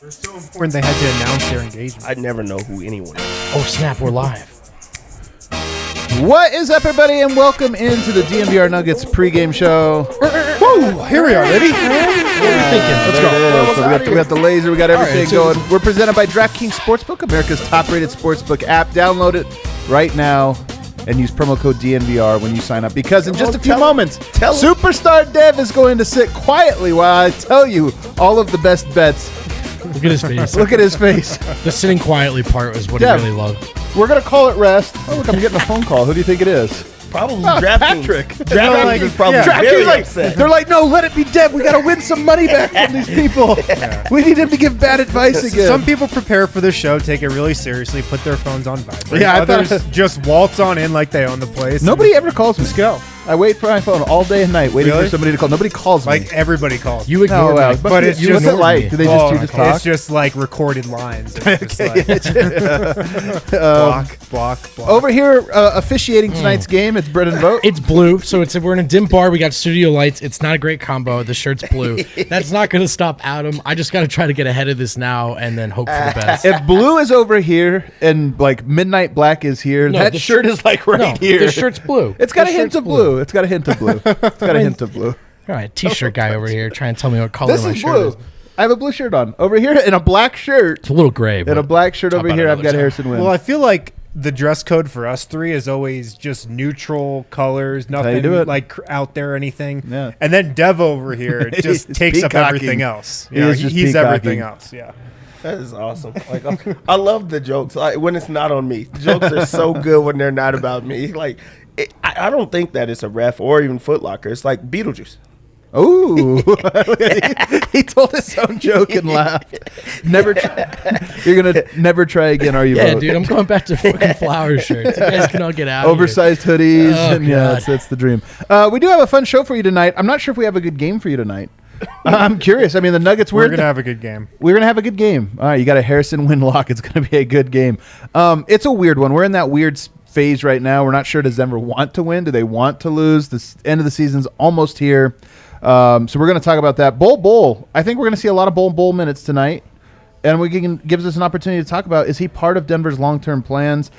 It's so important they had to announce their engagement. I never know who anyone is. Oh, snap, we're live. What is up, everybody, and welcome into the DNVR Nuggets Pregame Show. Woo! Here we are, baby. What are you thinking? Let's go. So we got the laser, we got everything going. We're presented by DraftKings Sportsbook, America's top-rated sportsbook app. Download it right now and use promo code DNVR when you sign up, because in just a few moments, Superstar Dev is going to sit quietly while I tell you all of the best bets. Look at his face. Look at his face. The sitting quietly part was what Dev, he really loved. We're going to call it rest. Oh, look, I'm getting a phone call. Who do you think it is? Probably DraftKings. Patrick. DraftKings is probably very upset. They're like, no, let it be Dev. We got to win some money back from these people. Yeah. We need him to give bad advice again. Some people prepare for the show, take it really seriously, put their phones on vibrate. Yeah, others just waltz on in like they own the place. Nobody ever calls me. Let's go. I wait for my phone all day and night, waiting for somebody to call. Nobody calls me. Like everybody calls. You ignore me. But it's just what's it like? Do they just talk? It's just like recorded lines. It's just like block. Over here, officiating tonight's game, it's Brennan Vogt. It's blue, so we're in a dim bar. We got studio lights. It's not a great combo. The shirt's blue. That's not going to stop Adam. I just got to try to get ahead of this now and then hope for the best. If blue is over here and like midnight black is here, that shirt is like right here. The shirt's blue. It's got a hint of blue. It's got a hint of blue. It's got a hint of blue. All right, t-shirt guy over here trying to tell me what color This my is shirt blue. is. I have a blue shirt on. Over here in a black shirt. It's a little gray. In a black shirt over here, I've got Harrison Wind. Well, I feel like the dress code for us three is always just neutral colors, nothing like out there or anything. Yeah. And then Dev over here just takes up everything else. He's everything else. Yeah. That is awesome. Like I love the jokes. Like when it's not on me. The jokes are so good when they're not about me. Like I don't think that it's a ref or even Foot Locker. It's like Beetlejuice. Ooh. He told his own joke and laughed. You're going to never try again, are you? Yeah, dude, I'm going back to fucking flower shirts. You guys can all get out Oversized of here. Hoodies. Oh, and yeah, that's the dream. We do have a fun show for you tonight. I'm not sure if we have a good game for you tonight. I'm curious. I mean, the Nuggets, we're going to have a good game. We're going to have a good game. All right, you got a Harrison Wind lock. It's going to be a good game. It's a weird one. We're in that weird phase right now. We're not sure, does Denver want to win? Do they want to lose? The end of the season's almost here. So we're going to talk about that. Bol Bol. I think we're going to see a lot of Bol Bol minutes tonight. And gives us an opportunity to talk about, is he part of Denver's long-term plans?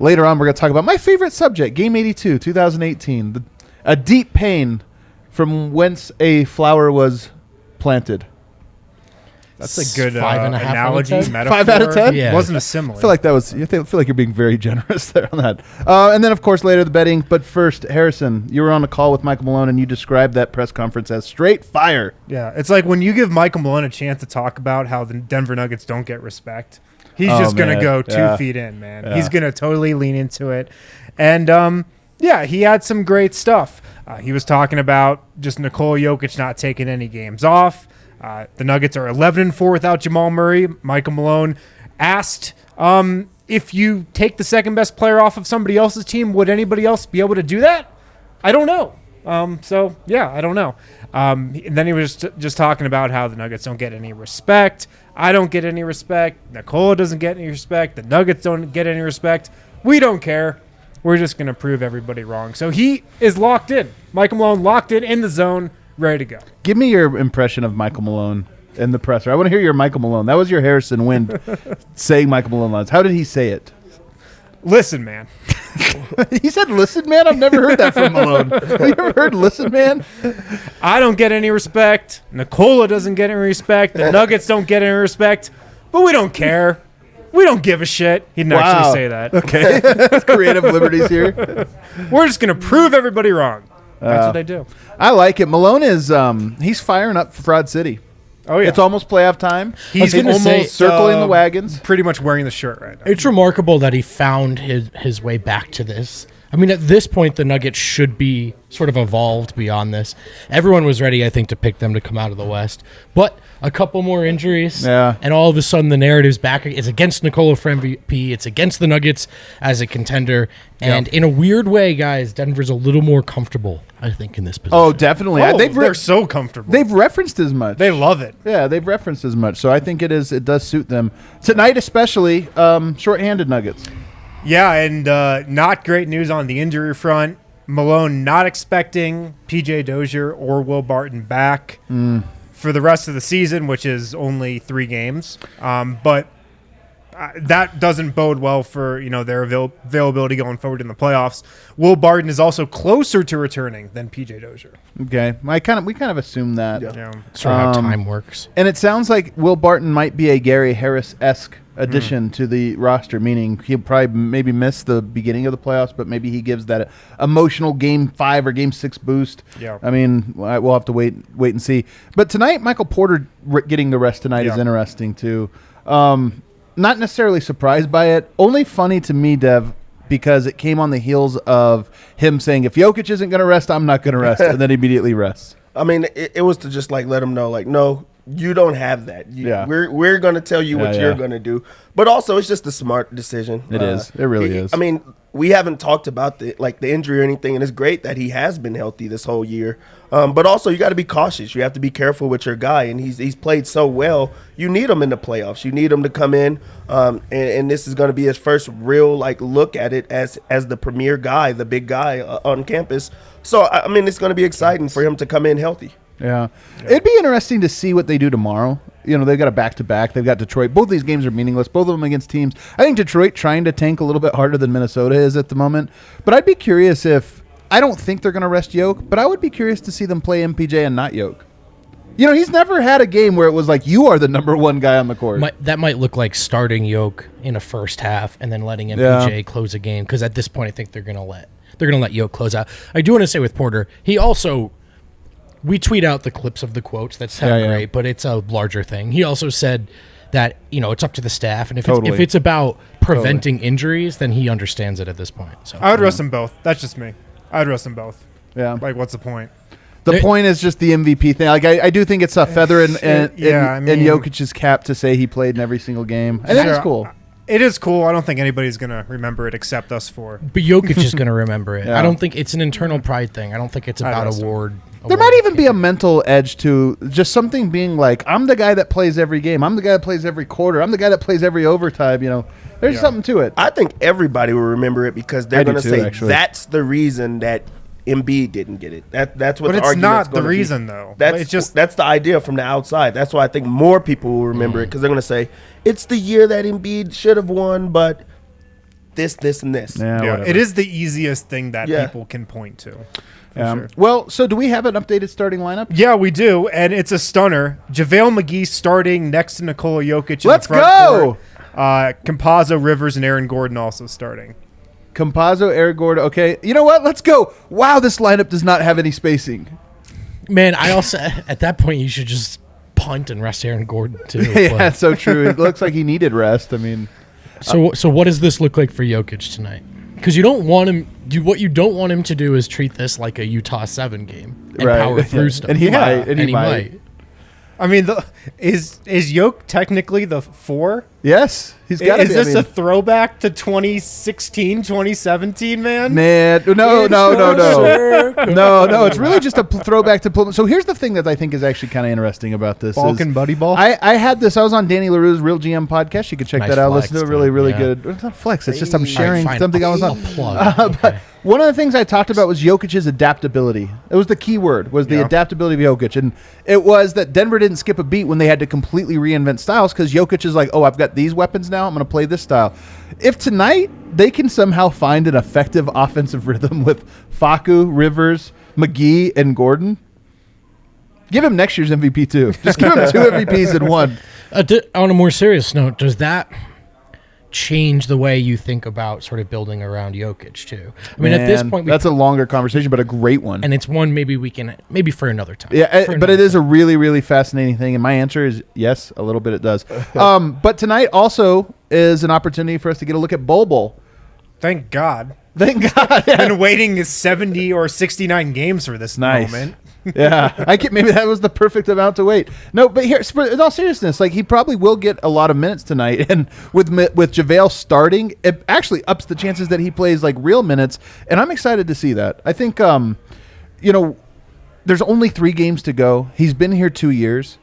Later on, we're going to talk about my favorite subject, Game 82, 2018. A deep pain from whence a flower was planted. That's a good 5.5 analogy, metaphor. 5 out of 10? Yeah. Wasn't a simile. I feel like I feel like you're being very generous there on that. And then, of course, later the betting. But first, Harrison, you were on a call with Michael Malone, and you described that press conference as straight fire. Yeah, it's like when you give Michael Malone a chance to talk about how the Denver Nuggets don't get respect, he's just going to go 2 feet in, man. Yeah. He's going to totally lean into it. And, he had some great stuff. He was talking about just Nikola Jokic not taking any games off. The Nuggets are 11-4 without Jamal Murray. Michael Malone asked if you take the second best player off of somebody else's team, would anybody else be able to do that? I don't know. I don't know. And then he was just talking about how the Nuggets don't get any respect. I don't get any respect. Nikola doesn't get any respect. The Nuggets don't get any respect. We don't care. We're just going to prove everybody wrong. So he is locked in. Michael Malone locked in the zone, ready to go. Give me your impression of Michael Malone in the presser. I want to hear your Michael Malone. That was your Harrison Wind saying Michael Malone lines. How did he say it? Listen, man. He said, listen, man? I've never heard that from Malone. Have you ever heard listen, man? I don't get any respect. Nikola doesn't get any respect. The Nuggets don't get any respect. But we don't care. We don't give a shit. He didn't actually say that. Okay. Creative liberties here. We're just going to prove everybody wrong. That's what they do. I like it. Malone is he's firing up for Fraud City. Oh, yeah. It's almost playoff time. He's almost circling the wagons. Pretty much wearing the shirt right now. It's remarkable that he found his way back to this. I mean, at this point, the Nuggets should be sort of evolved beyond this. Everyone was ready, I think, to pick them to come out of the West. But a couple more injuries, and all of a sudden the narrative's back. It's against Nikola for MVP. It's against the Nuggets as a contender. And in a weird way, guys, Denver's a little more comfortable, I think, in this position. Oh, definitely. They're so comfortable. They've referenced as much. They love it. Yeah, they've referenced as much. So I think it does suit them. Tonight especially, shorthanded Nuggets. Yeah, and not great news on the injury front. Malone not expecting P.J. Dozier or Will Barton back for the rest of the season, which is only 3 games. But that doesn't bode well for their availability going forward in the playoffs. Will Barton is also closer to returning than PJ Dozier. Okay, we kind of assume that. Yeah. Sort of how time works. And it sounds like Will Barton might be a Gary Harris-esque addition to the roster, meaning he'll probably maybe miss the beginning of the playoffs, but maybe he gives that emotional Game 5 or Game 6 boost. Yeah. I mean, we'll have to wait and see. But tonight, Michael Porter getting the rest tonight is interesting too. Not necessarily surprised by it. Only funny to me, Dev, because it came on the heels of him saying, if Jokic isn't going to rest, I'm not going to rest, and then immediately rests. I mean, it was to just let him know, no, you don't have that. We're going to tell you what you're going to do. But also, it's just a smart decision. It is. It really is. I mean, we haven't talked about the injury or anything, and it's great that he has been healthy this whole year. But also, you got to be cautious. You have to be careful with your guy, and he's played so well. You need him in the playoffs. You need him to come in, and this is going to be his first real look at it as the premier guy, the big guy on campus. So I mean, it's going to be exciting for him to come in healthy. Yeah. It'd be interesting to see what they do tomorrow. They've got a back-to-back. They've got Detroit. Both these games are meaningless, both of them against teams. I think Detroit trying to tank a little bit harder than Minnesota is at the moment. But I'd be curious I don't think they're going to rest Yoke, but I would be curious to see them play MPJ and not Yoke. He's never had a game where it was you are the number one guy on the court. That might look like starting Yoke in a first half and then letting MPJ close a game, because at this point I think they're going to let Yoke close out. I do want to say with Porter, he also... We tweet out the clips of the quotes that sound great, but it's a larger thing. He also said that it's up to the staff, and if it's about preventing injuries, then he understands it at this point. So I would rest them both. That's just me. I would rest them both. Yeah. What's the point? The point is just the MVP thing. I do think it's a feather in Jokic's cap to say he played in every single game. I think it's cool. It is cool. I don't think anybody's going to remember it except us four. But Jokic is going to remember it. I don't think it's an internal pride thing. I don't think it's about award. There might even be a mental edge to just something being I'm the guy that plays every game. I'm the guy that plays every quarter. I'm the guy that plays every overtime. There's something to it. I think everybody will remember it because they're going to say that's the reason that Embiid didn't get it. That's what. But the it's not the be. reason, though. That's the idea from the outside. That's why I think more people will remember it, because they're going to say it's the year that Embiid should have won, but this, and this. Yeah, it is the easiest thing that people can point to. Sure. Well, so do we have an updated starting lineup? Yeah, we do, and it's a stunner. JaVale McGee starting next to Nikola Jokic. Let's go! Campazzo, Rivers, and Aaron Gordon also starting. Campazzo, Aaron Gordon. Okay, you know what? Let's go. Wow, this lineup does not have any spacing. Man, I also at that point you should just punt and rest Aaron Gordon too. Yeah, that's so true. It looks like he needed rest. I mean, so what does this look like for Jokic tonight? Because you don't want him. What you don't want him to do is treat this like a Utah 7 game and power through stuff. And he might. And he might. I mean, is Yoke technically the 4? Yes, he's got to be. Is this a throwback to 2016, 2017, man? No. It's really just a throwback to. So here's the thing that I think is actually kind of interesting about this. Balkan Buddy Ball. I had this. I was on Danny LaRue's Real GM podcast. You can check that out. Listen to it. Really good. It's not flex. It's just I'm sharing something I was on. But one of the things I talked about was Jokic's adaptability. It was the key word, was the adaptability of Jokic. And it was that Denver didn't skip a beat when they had to completely reinvent styles, because Jokic is I've got these weapons now. I'm going to play this style. If tonight they can somehow find an effective offensive rhythm with Facu, Rivers, McGee, and Gordon, give him next year's MVP too. Just give him 2 MVPs in one. On a more serious note, does that change the way you think about sort of building around Jokic too? I mean, at this point, that's a longer conversation, but a great one. And it's one maybe for another time. Yeah, but it is a really, really fascinating thing. And my answer is yes, a little bit it does. But tonight also is an opportunity for us to get a look at Bol Bol. Thank God. Thank God. I've been waiting 70 or 69 games for this moment. Yeah, maybe that was the perfect amount to wait. No, but here, in all seriousness, he probably will get a lot of minutes tonight, and with JaVale starting, it actually ups the chances that he plays real minutes, and I'm excited to see that. I think, there's only 3 games to go. He's been here 2 years.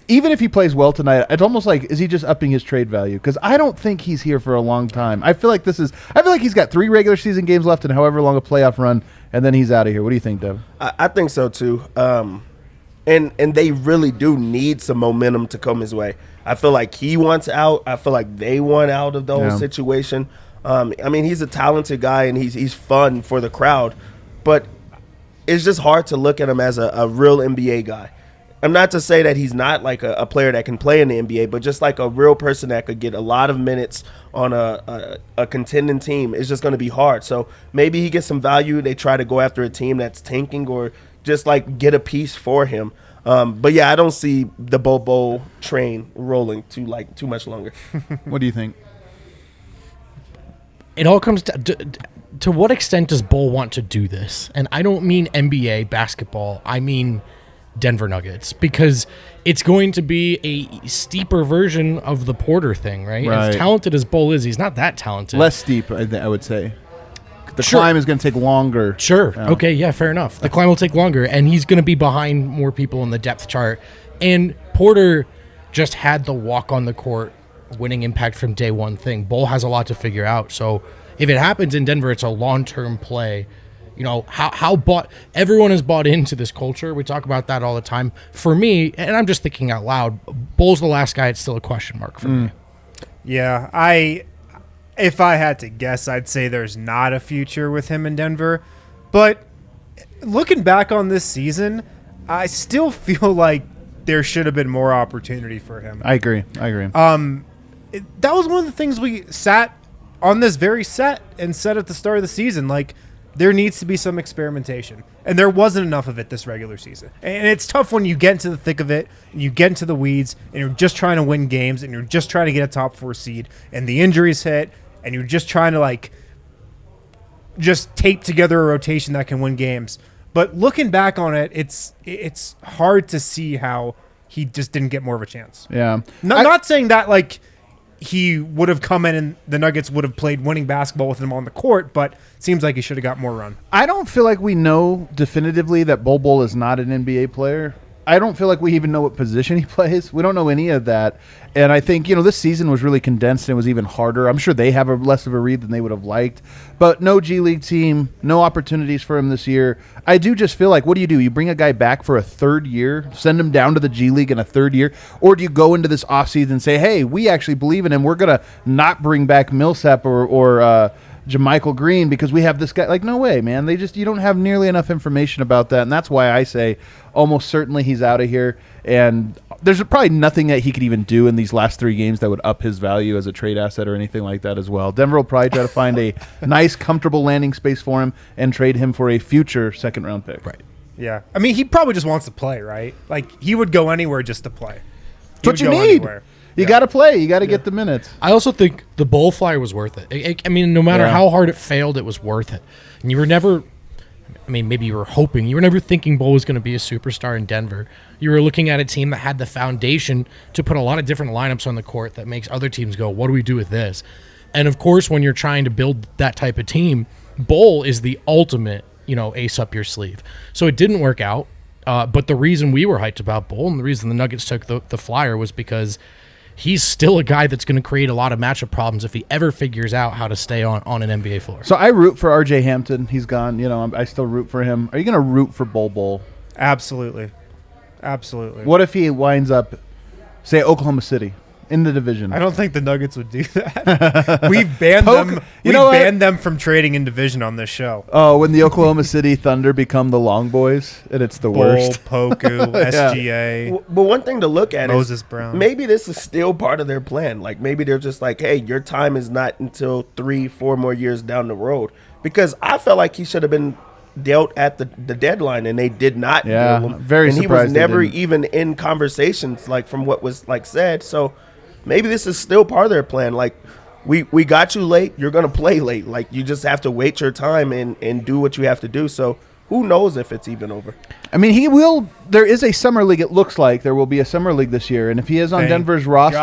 Even if he plays well tonight, it's almost is he just upping his trade value? Because I don't think he's here for a long time. I feel like he's got 3 regular season games left and however long a playoff run, and then he's out of here. What do you think, Dev? I think so too. And they really do need some momentum to come his way. I feel like he wants out. I feel like they want out of the whole situation. I mean, he's a talented guy, and he's fun for the crowd. But it's just hard to look at him as a real NBA guy. I'm not to say that he's not like a player that can play in the NBA, but just like a real person that could get a lot of minutes on a contending team is just going to be hard. So maybe he gets some value. They try to go after a team that's tanking or just like get a piece for him. But yeah, I don't see the Bol Bol train rolling too much longer. What do you think? It all comes to what extent does Bol want to do this? And I don't mean NBA basketball. I mean Denver Nuggets, because it's going to be a steeper version of the Porter thing, right? As talented as Bol is, he's not that talented. Less steep, I would say. The climb is going to take longer. Sure. Yeah. Okay, yeah, fair enough. The climb will take longer, and he's going to be behind more people in the depth chart. And Porter just had the walk on the court winning impact from day one thing. Bol has a lot to figure out. So if it happens in Denver, it's a long-term play. You know, everyone has bought into this culture. We talk about that all the time. For me, and I'm just thinking out loud, Bol's the last guy. It's still a question mark for me. Yeah, if I had to guess, I'd say there's not a future with him in Denver. But looking back on this season, I still feel like there should have been more opportunity for him. I agree. That was one of the things we sat on this very set and said at the start of the season, like, there needs to be some experimentation. And there wasn't enough of it this regular season. And it's tough when you get into the thick of it, and you get into the weeds, and you're just trying to win games, and you're just trying to get a top 4 seed, and the injuries hit, and you're just trying to, like, just tape together a rotation that can win games. But looking back on it, it's hard to see how he just didn't get more of a chance. Yeah. Not saying that, like, he would have come in and the Nuggets would have played winning basketball with him on the court, but it seems like he should have got more run. I don't feel like we know definitively that Bol Bol is not an NBA player. I don't feel like we even know what position he plays. We don't know any of that. And I think, this season was really condensed and it was even harder. I'm sure they have less of a read than they would have liked. But no G League team, no opportunities for him this year. I do just feel like, what do? You bring a guy back for a third year, send him down to the G League in a third year? Or do you go into this offseason and say, hey, we actually believe in him. We're going to not bring back Millsap or JaMychal Green because we have this guy. Like, no way, man. You don't have nearly enough information about that. And that's why I say almost certainly he's out of here. And there's probably nothing that he could even do in these last 3 games that would up his value as a trade asset or anything like that as well. Denver will probably try to find a nice, comfortable landing space for him and trade him for a future second-round pick. Right. Yeah. I mean, he probably just wants to play, right? Like, he would go anywhere just to play. That's what you need. Anywhere. You got to play. You got to get the minutes. I also think the Bol flyer was worth it. I mean, no matter how hard it failed, it was worth it. And you were never, maybe you were hoping, you were never thinking Bol was going to be a superstar in Denver. You were looking at a team that had the foundation to put a lot of different lineups on the court that makes other teams go, what do we do with this? And, of course, when you're trying to build that type of team, Bol is the ultimate, ace up your sleeve. So it didn't work out. But the reason we were hyped about Bol and the reason the Nuggets took the flyer was because he's still a guy that's going to create a lot of matchup problems if he ever figures out how to stay on an NBA floor. So I root for RJ Hampton. He's gone. I still root for him. Are you going to root for Bol Bol? Absolutely. What if he winds up, say, Oklahoma City in the division? I don't think the Nuggets would do that. We've banned them. We've banned them from trading in division on this show. Oh, when the Oklahoma City Thunder become the Long Boys, and it's the worst. Poku, SGA. But one thing to look at Moses Brown. Maybe this is still part of their plan. Like, maybe they're just like, hey, your time is not until 3-4 more years down the road. Because I felt like he should have been dealt at the deadline, and they did not deal him. Very and surprised. He was never even in conversations, like, from what was like said. So maybe this is still part of their plan. Like, we got you late, you're going to play late. Like, you just have to wait your time and do what you have to do. So who knows if it's even over. I mean, there is a summer league. It looks like there will be a summer league this year. And if he is on Denver's roster,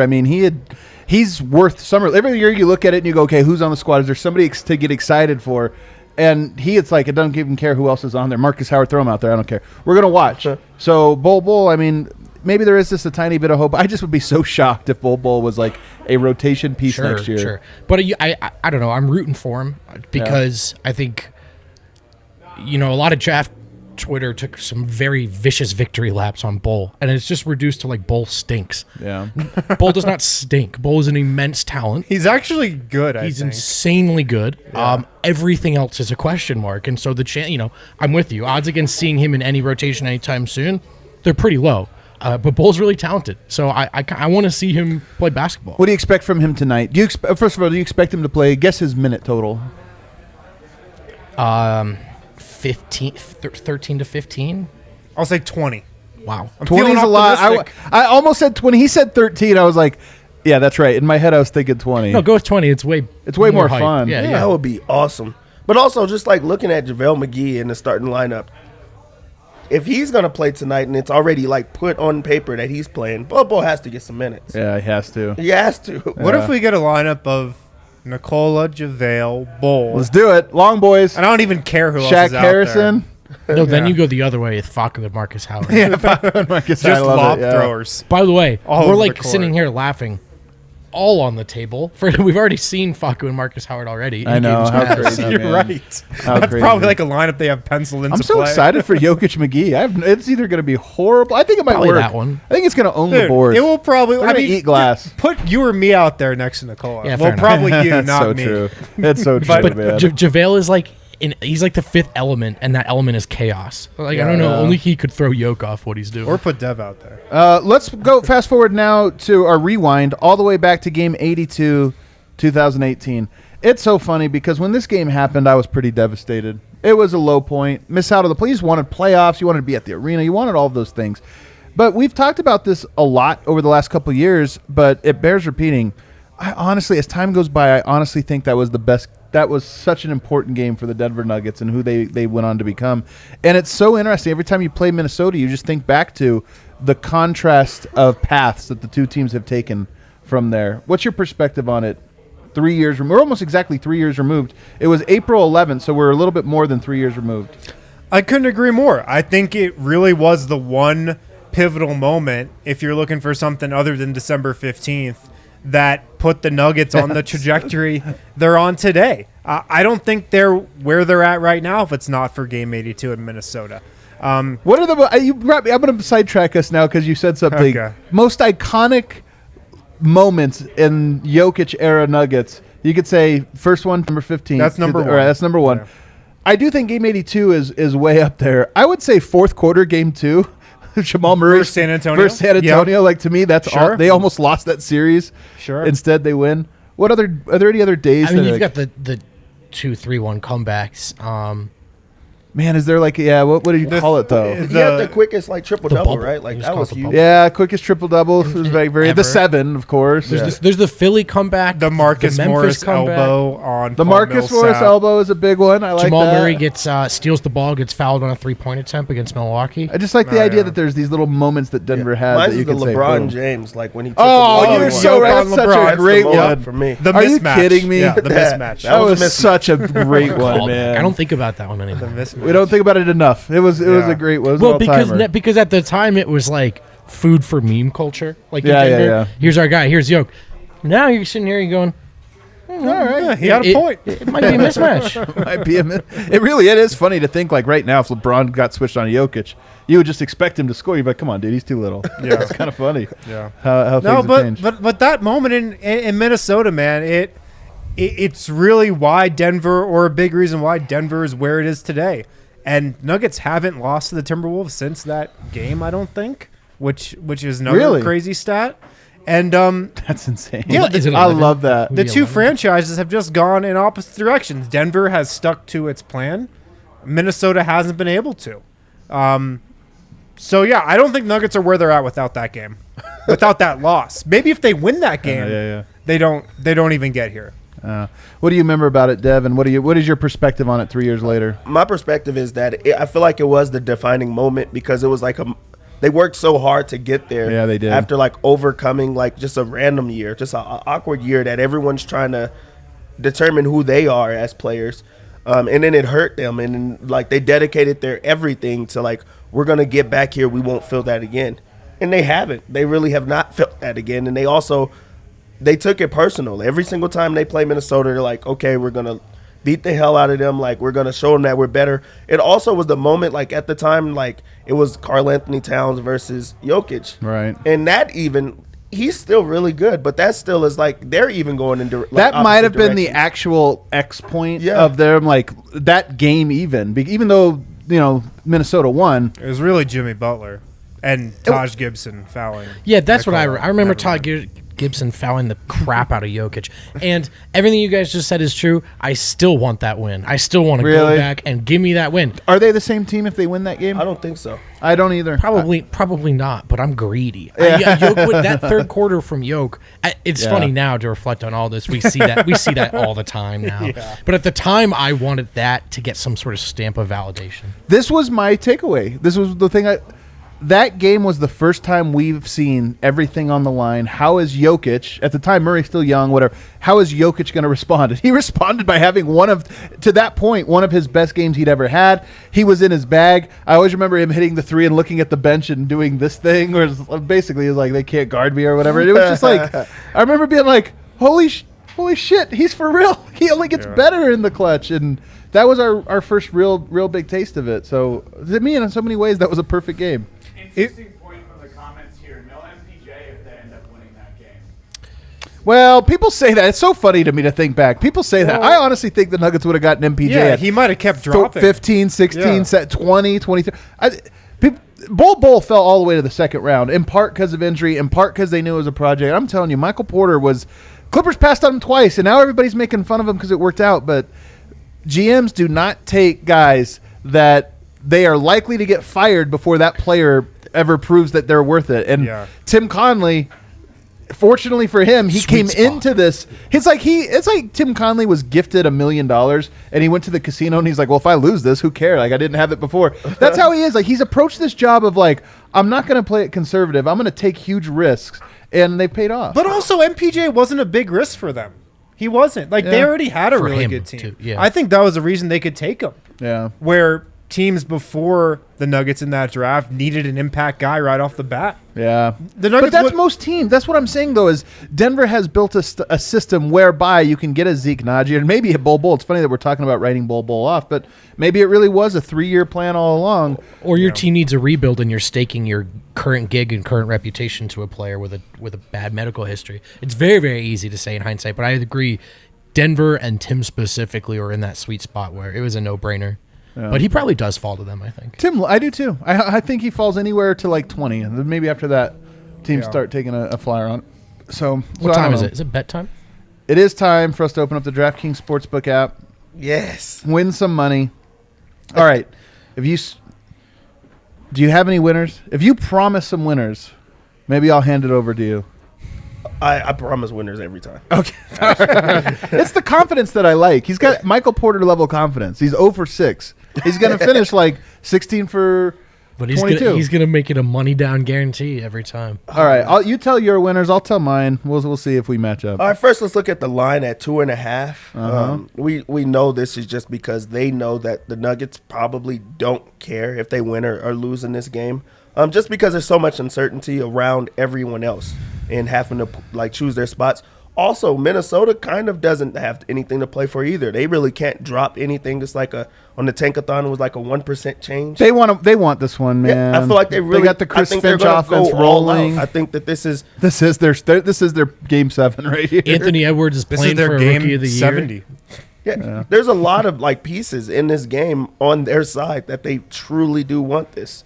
I mean, he's worth summer. Every year you look at it and you go, okay, who's on the squad? Is there somebody to get excited for? And it's like, it doesn't even care who else is on there. Marcus Howard, throw him out there. I don't care. We're going to watch. So Bol Bol, I mean, maybe there is just a tiny bit of hope. I just would be so shocked if Bol Bol was like a rotation piece next year. Sure. But I don't know. I'm rooting for him because I think, a lot of draft Twitter took some very vicious victory laps on Bol, and it's just reduced to like Bol stinks. Yeah. Bol does not stink. Bol is an immense talent. He's actually good. He's insanely good. Yeah. Everything else is a question mark, and so I'm with you. Odds against seeing him in any rotation anytime soon, they're pretty low. But Bol's really talented, so I want to see him play basketball. What do you expect from him tonight? First of all, do you expect him to play? Guess his minute total. 13 to 15. I'll say 20. Wow, 20 is a lot. I almost said 20. He said 13. I was like, yeah, that's right. In my head, I was thinking 20. No, go with 20. It's way more fun. Yeah, that would be awesome. But also, just like looking at JaVale McGee in the starting lineup, if he's going to play tonight and it's already like put on paper that he's playing, Bol Bol has to get some minutes. Yeah, he has to. He has to. What if we get a lineup of Nikola, JaVale, Bol? Let's do it. Long boys. And I don't even care who else Shaq is out Harrison. there. No, then you go the other way with Facu and Marcus Howard. Just lob throwers. By the way, All we're over like the court. sitting here laughing. All on the table. We've already seen Facu and Marcus Howard already. I know. How crazy, You're man. right. How That's crazy. probably like a lineup they have penciled into I'm so play. excited for Jokic McGee. It's either going to be horrible. I think it might Probably work. that one. I think it's going to own Dude, the board. it will probably. They're gonna eat glass. Put you or me out there next to Nikola. Yeah, well, fair probably you, That's not so me. true. That's so true, But man. JaVale is like he's like the fifth element, and that element is chaos. Like I don't know, only he could throw Yoke off what he's doing. Or put Dev out there. Let's go fast forward now to our rewind all the way back to game 82, 2018. It's so funny because when this game happened, I was pretty devastated. It was a low point. Miss out on the play. You just wanted playoffs. You wanted to be at the arena. You wanted all of those things. But we've talked about this a lot over the last couple of years, but it bears repeating. I honestly, as time goes by, I honestly think that was the best. That was such an important game for the Denver Nuggets and who they went on to become. And it's so interesting. Every time you play Minnesota, you just think back to the contrast of paths that the two teams have taken from there. What's your perspective on it? 3 years removed. We're almost exactly 3 years removed. It was April 11th, so we're a little bit more than 3 years removed. I couldn't agree more. I think it really was the one pivotal moment, if you're looking for something other than December 15th, that put the Nuggets on the trajectory they're on today. I don't think they're where they're at right now if it's not for Game 82 in Minnesota. What are the I'm going to sidetrack us now because you said something. Okay. Most iconic moments in Jokic era Nuggets. You could say first one, number 15. That's number one. All right, that's number one. Yeah. I do think Game 82 is way up there. I would say fourth quarter, Game 2. Jamal Murray Versus San Antonio. Versus San Antonio. Yep. Like, to me, that's Sure. all. They almost lost that series. Sure. Instead, they win. Are there any other days? I mean, that you've like, got the 2-3-1 comebacks. man, is there like what do you call it though? He had the quickest like triple double, bubble. right? Like It was that called was the huge. bubble. Yeah, quickest triple double. It was very Ever. the 7, of course. There's the Philly comeback, The Marcus Memphis Morris comeback. elbow on The Paul Marcus Morris Millsap. elbow is a big one. I like Jamal that. Murray gets steals the ball, gets fouled on a 3-point attempt against Milwaukee. I just like the Oh, idea yeah. that there's these little moments that Denver has Mine that you is the can say, LeBron boom. James, like when he took Oh, the ball. you're Yoke so right. on That's such LeBron. a That's great the moment one. for me. The Are you mismatch. kidding me? Yeah, the That- mismatch. That was a mismatch. such a great one, Callback. man. I don't think about that one anymore. The mismatch. We don't think about it enough. It was Yeah. a great one. It was Well, an all-timer. because at the time it was like food for meme culture. Like in Yeah, yeah, Denver, yeah. Here's our guy. Here's Yoke. Now you're sitting here, you're going, All right. Yeah, he had a point. It might be a mismatch. Might be it is funny to think like right now if LeBron got switched on Jokic, you would just expect him to score. You'd be like, come on, dude, he's too little. Yeah. It's kind of funny Yeah. how things No, have changed. but that moment in Minnesota, man, it's really why Denver, or a big reason why Denver is where it is today. And Nuggets haven't lost to the Timberwolves since that game, I don't think, which is another Really? crazy stat. And That's insane. Yeah, Is it I 11? love that. Would the be two 11. franchises have just gone in opposite directions. Denver has stuck to its plan. Minnesota hasn't been able to. So yeah, I don't think Nuggets are where they're at without that game, without that loss. Maybe if they win that game, yeah. they don't even get here. What do you remember about it, Dev? And what is your perspective on it 3 years later? My perspective is that I feel like it was the defining moment because it was like they worked so hard to get there. Yeah, they did. After like overcoming like just a random year, just an awkward year that everyone's trying to determine who they are as players. And then it hurt them, and then, like they dedicated their everything to like, we're gonna get back here. We won't feel that again, and they haven't. They really have not felt that again, and they took it personal. Every single time they play Minnesota, they're like, okay, we're gonna beat the hell out of them. Like, we're going to show them that we're better. It also was the moment, like, at the time, like, it was Karl Anthony Towns versus Jokic. Right. And that even, he's still really good, but that still is, like, they're even going in that might have been the actual X point of them, like, that game even though, Minnesota won. It was really Jimmy Butler and Taj Gibson fouling. Yeah, that's what I remember. Todd Gibson fouling the crap out of Jokic. And everything you guys just said is true. I still want that win. I still want to go back and give me that win. Are they the same team if they win that game? I don't think so. I don't either. Probably not, but I'm greedy. Yeah. With that third quarter from Yoke, it's funny now to reflect on all this. We see that all the time now. Yeah. But at the time, I wanted that to get some sort of stamp of validation. This was my takeaway. This was the thing that game was the first time we've seen everything on the line. How is Jokic, at the time Murray's still young, whatever, how is Jokic going to respond? He responded by having one of his best games he'd ever had. He was in his bag. I always remember him hitting the three and looking at the bench and doing this thing where basically it was like, they can't guard me or whatever. It was just like, I remember being like, holy shit, he's for real. He only gets better in the clutch. And that was our first real big taste of it. So to me, in so many ways, that was a perfect game. Interesting point from the comments here. No MPJ if they end up winning that game. Well, people say that. It's so funny to me to think back. People say that. I honestly think the Nuggets would have gotten MPJ. Yeah, he might have kept dropping. 15, 16, 20, 23. Bol Bol fell all the way to the second round, in part because of injury, in part because they knew it was a project. I'm telling you, Michael Porter Clippers passed on him twice, and now everybody's making fun of him because it worked out. But GMs do not take guys that they are likely to get fired before that player ever proves that they're worth it. And Tim Conley, fortunately for him, he came into this. It's like Tim Conley was gifted $1 million and he went to the casino and he's like, well, if I lose this, who cares? Like, I didn't have it before. That's how he is. Like, he's approached this job of like, I'm not going to play it conservative. I'm going to take huge risks, and they paid off. But also, MPJ wasn't a big risk for them. He wasn't. Like, they already had a really good team. Too, yeah. I think that was the reason they could take him. Yeah. Where teams before the Nuggets in that draft needed an impact guy right off the bat. Yeah. The Nuggets but that's most teams. That's what I'm saying, though, is Denver has built a system whereby you can get a Zeke Naji and maybe a Bol Bol. It's funny that we're talking about writing Bol Bol off, but maybe it really was a 3-year plan all along. Or your team needs a rebuild and you're staking your current gig and current reputation to a player with a bad medical history. It's very, very easy to say in hindsight, but I agree. Denver and Tim specifically are in that sweet spot where it was a no-brainer. Yeah. But he probably does fall to them, I think. Tim, I do too. I think he falls anywhere to like 20, and then maybe after that, teams start taking a flyer on it. So what time is it? Is it bet time? It is time for us to open up the DraftKings Sportsbook app. Yes. Win some money. All right. Do you have any winners? If you promise some winners, maybe I'll hand it over to you. I promise winners every time. Okay. It's the confidence that I like. He's got Michael Porter level confidence. He's 0 for 6. He's going to finish like 16 for 22. He's going to make it a money down guarantee every time. All right. You tell your winners. I'll tell mine. We'll see if we match up. All right. First, let's look at the line at 2.5. We know this is just because they know that the Nuggets probably don't care if they win or lose in this game. Just because there's so much uncertainty around everyone else and having to like choose their spots. Also, Minnesota kind of doesn't have anything to play for either. They really can't drop anything. It's like on the Tankathon, it was like a 1% change. They want this one, man. Yeah, I feel like they got the Chris Finch offense rolling. I think that this is their game 7 right here. Anthony Edwards is playing for Rookie of the Year. 70. Yeah, there's a lot of like pieces in this game on their side that they truly do want this.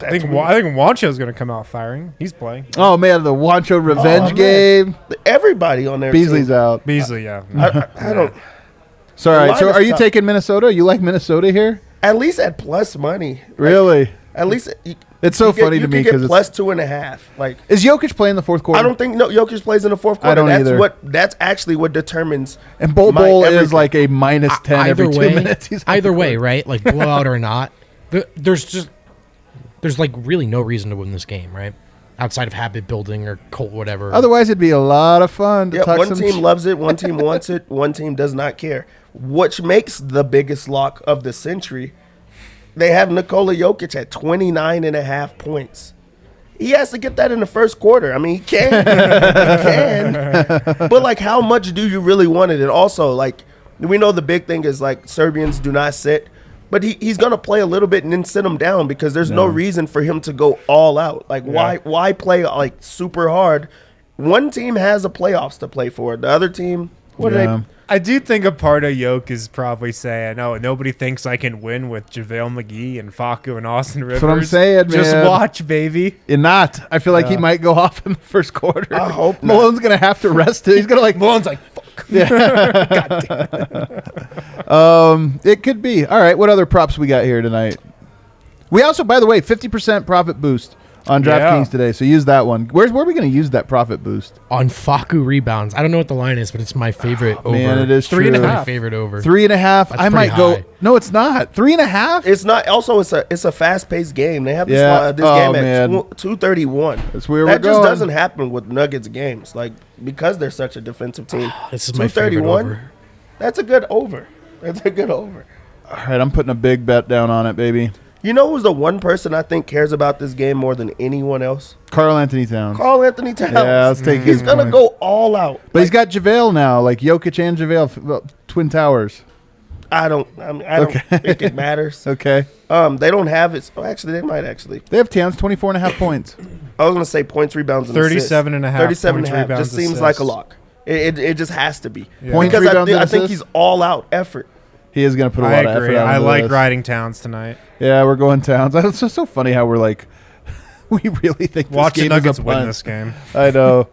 I think Juancho's going to come out firing. He's playing. Oh, man, the Juancho revenge game. Everybody on there. Beasley's out. Beasley, yeah. I don't. Sorry. So are you taking Minnesota? You like Minnesota here? At least at plus money. Really? At least. It's so funny to me because it's plus 2.5. Like, is Jokic playing the fourth quarter? I don't think Jokic plays in the fourth quarter. I don't either. That's actually what determines. And Bol Bol is like a minus 10 every 2 minutes. Either way, right? Like blowout or not, there's like really no reason to win this game, right? Outside of habit building or cult whatever. Otherwise, it'd be a lot of fun. One team loves it, one team wants it, one team does not care. Which makes the biggest lock of the century. They have Nikola Jokic at 29.5 points. He has to get that in the first quarter. I mean, he can. But, like, how much do you really want it? And also, like, We know the big thing is like Serbians do not sit, but he's gonna play a little bit and then sit them down because there's no reason for him to go all out. Like why play like super hard? One team has a playoffs to play for. The other team, what do they? I do think a part of Yoke is probably saying, "Oh, nobody thinks I can win with JaVale McGee and Facu and Austin Rivers." That's what I'm saying, Just man. watch, baby. And not. I feel like he might go off in the first quarter. I hope not. Malone's going to have to rest it. He's going to like. Malone's like, "Fuck." It could be. All right. What other props we got here tonight? We also, by the way, 50% profit boost on DraftKings today. So use that one. Where are we going to use that profit boost? On Facu rebounds. I don't know what the line is, but it's my favorite over. Man, it is 3.5. My favorite over. 3.5. I might go. high. No, it's not. 3.5. It's not. Also, it's a fast paced game. They have this, this Oh, game man. at 2:31. That's where that we're just going. doesn't happen with Nuggets games, like because they're such a defensive team. This is my favorite over. That's a good over. That's a good over. All right. I'm putting a big bet down on it, baby. You know who's the one person I think cares about this game more than anyone else? Carl Anthony Towns. Carl Anthony Towns. Yeah, let's take He's his gonna point. go all out. But he's got JaVale now, like Jokic and JaVale, Twin Towers. I don't think it matters. Okay. They don't have it. Oh, actually, they might actually. They have Towns 24.5 points. I was gonna say points, rebounds, and 37.5 37 points, and a half. rebounds, Just seems assists. like a lock. It just has to be. Points, Because rebounds, and I think assists? he's all out effort. He is going to put a I lot of effort agree. out I into like this. riding Towns tonight. Yeah, we're going Towns. It's just so funny how we're like, we really think Watch this the game is Nuggets a win punt. this game. I know.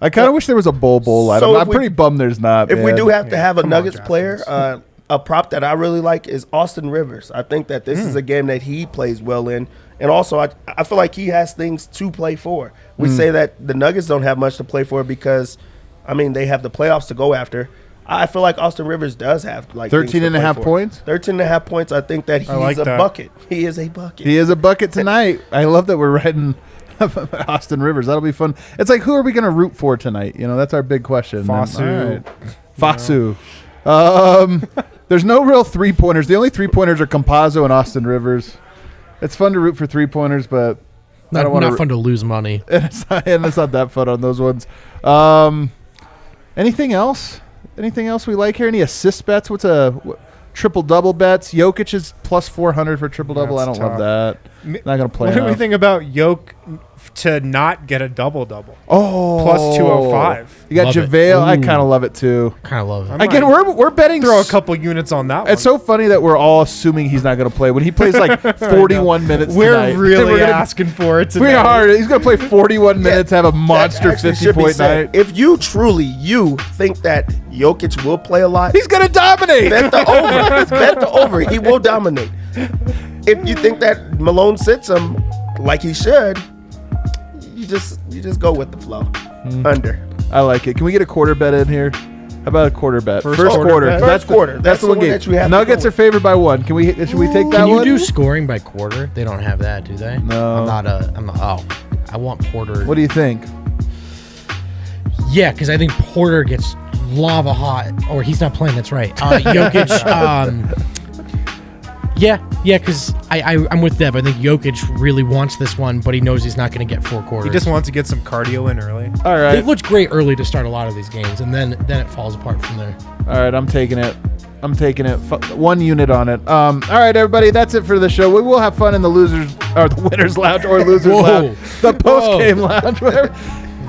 I kind of wish there was a Bol Bol line. So I'm if we- pretty bummed there's not. If we man. do have to have a come on, Nuggets player, a prop that I really like is Austin Rivers. I think that this is a game that he plays well in. And also, I feel like he has things to play for. We say that the Nuggets don't have much to play for because, I mean, they have the playoffs to go after. I feel like Austin Rivers does have like 13 and a half points? 13 and a half points. I think that he's like a that. bucket. He is a bucket. He is a bucket tonight. I love that we're riding Austin Rivers. That'll be fun. It's like, who are we going to root for tonight? You know, that's our big question. Facu. Facu. There's no real three-pointers. The only three-pointers are Campazzo and Austin Rivers. It's fun to root for three-pointers, but I don't want Not fun to lose money. it's not that fun on those ones. Anything else? Anything else we like here? Any assist bets? What's triple-double bets? Jokic is plus 400 for triple-double. I That's don't love tough. that. Not going to play What do we enough. think about Yoke to not get a double-double? Oh. Plus 205. You got Love it. JaVale. I Ooh. kind of love it, too. Kind of love it. Again, we're betting. Throw a couple units on that one. It's so funny that we're all assuming he's not going to play when he plays like 41 minutes. We're tonight. really We're gonna- asking for it We today. are. He's going to play 41 minutes, have a monster That actually should be 50-point said. night. If you truly think that Jokic will play a lot, He's going to dominate. bet the over. Bet the over. He will dominate. If you think that Malone sits him like he should, you just go with the flow. Under. I like it. Can we get a quarter bet in here? How about a quarter bet? First quarter. quarter bet. First quarter. That's the one game. that you have to Nuggets go are favored by 1. Should we take that Can you one? do scoring by quarter? They don't have that, do they? No. I want Porter. What do you think? Yeah, because I think Porter gets lava hot. Or he's not playing, that's right. Jokic, yeah, because I'm with Dev. I think Jokic really wants this one, but he knows he's not going to get 4 quarters. He just wants to get some cardio in early. All right. They've looked great early to start a lot of these games, and then it falls apart from there. All right, I'm taking it. 1 unit on it. All right, everybody, that's it for the show. We will have fun in the losers or the winners lounge or losers Whoa. lounge, the post game lounge, whatever.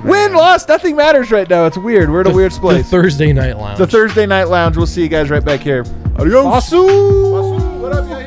Win, loss, nothing matters right now. It's weird. We're in a weird The place. Thursday night lounge. The Thursday night lounge. We'll see you guys right back here. Adios. What up, guys?